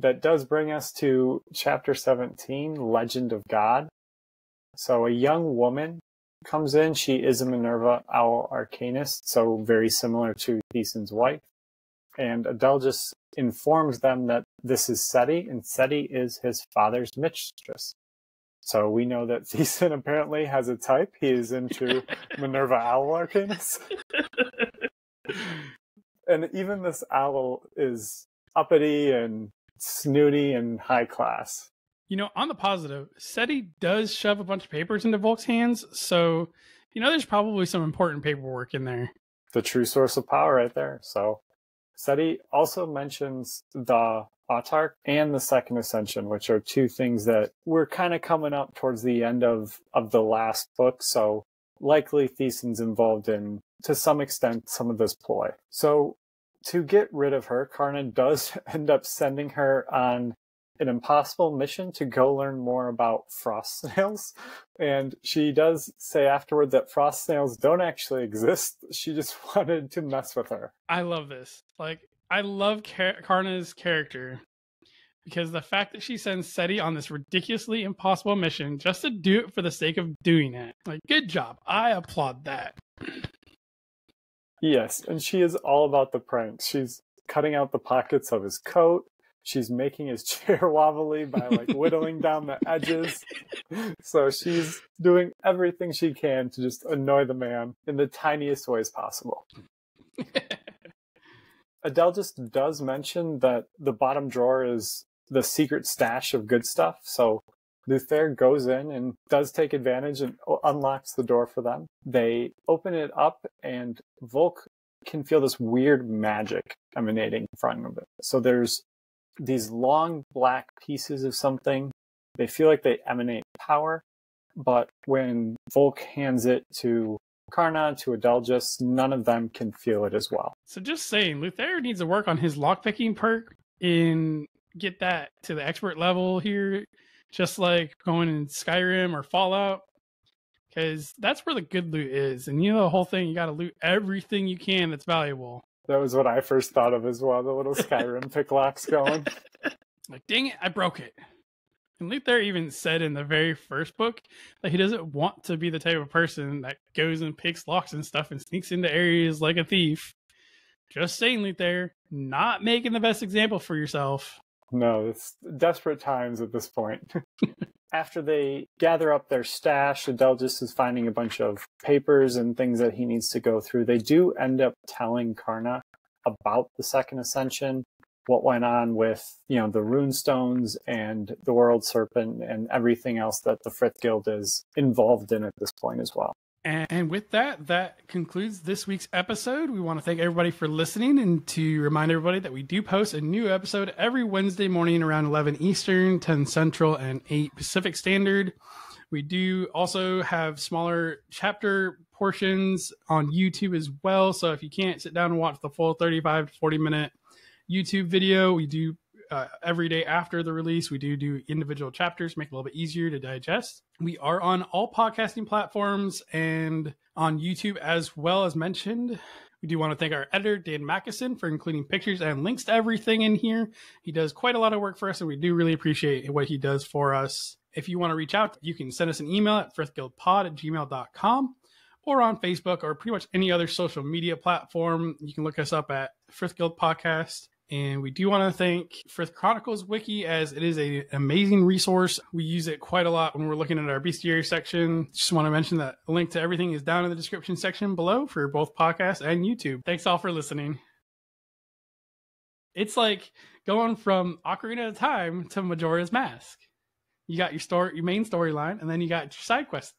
that does bring us to chapter 17, Legend of God. So a young woman comes in. She is a Minerva owl arcanist, so very similar to Theasin's wife. And Adelgis informs them that this is Setti, and Setti is his father's mistress. So we know that Theasin apparently has a type. He is into Minerva owl arcanists. And even this owl is uppity and snooty and high class. You know, on the positive, Setti does shove a bunch of papers into Volk's hands, so, you know, there's probably some important paperwork in there. The true source of power right there. So Setti also mentions the Autarch and the second ascension, which are two things that we're kind of coming up towards the end of the last book, so likely Theasin's involved in, to some extent, some of this ploy. So to get rid of her, Karna does end up sending her on an impossible mission to go learn more about frost snails. And she does say afterward that frost snails don't actually exist. She just wanted to mess with her. I love this. Like, I love Karna's character because the fact that she sends Setti on this ridiculously impossible mission just to do it for the sake of doing it. Like, good job. I applaud that. Yes, and she is all about the pranks. She's cutting out the pockets of his coat. She's making his chair wobbly by like whittling down the edges. So she's doing everything she can to just annoy the man in the tiniest ways possible. Adelgis does mention that the bottom drawer is the secret stash of good stuff. So Luther goes in and does take advantage and unlocks the door for them. They open it up and Volke can feel this weird magic emanating from it. So there's these long black pieces of something. They feel like they emanate power, but when Volke hands it to Karna, to Adelgis, none of them can feel it as well. So just saying, Luther needs to work on his lockpicking perk and get that to the expert level here, just like going in Skyrim or Fallout, because that's where the good loot is. And you know the whole thing, you got to loot everything you can that's valuable. That was what I first thought of as well, the little Skyrim pick locks going. Like, dang it, I broke it. And Luther even said in the very first book that he doesn't want to be the type of person that goes and picks locks and stuff and sneaks into areas like a thief. Just saying, Luther, not making the best example for yourself. No, it's desperate times at this point. After they gather up their stash, Adelgis is finding a bunch of papers and things that he needs to go through. They do end up telling Karna about the second ascension, what went on with, the runestones and the world serpent and everything else that the Frith Guild is involved in at this point as well. And with that concludes this week's episode. We want to thank everybody for listening and to remind everybody that we do post a new episode every Wednesday morning around 11 Eastern, 10 Central, and 8 Pacific Standard. We do also have smaller chapter portions on YouTube as well. So if you can't sit down and watch the full 35 to 40 minute YouTube video, we do every day after the release, we do individual chapters, make it a little bit easier to digest. We are on all podcasting platforms and on YouTube as well, as mentioned. We do want to thank our editor, Dan Mackison, for including pictures and links to everything in here. He does quite a lot of work for us, and we do really appreciate what he does for us. If you want to reach out, you can send us an email at frithguildpod@gmail.com or on Facebook or pretty much any other social media platform. You can look us up at Frith Guild Podcast. And we do want to thank Frith Chronicles Wiki, as it is an amazing resource. We use it quite a lot when we're looking at our bestiary section. Just want to mention that a link to everything is down in the description section below for both podcasts and YouTube. Thanks all for listening. It's like going from Ocarina of Time to Majora's Mask. You got your main storyline, and then you got your side quest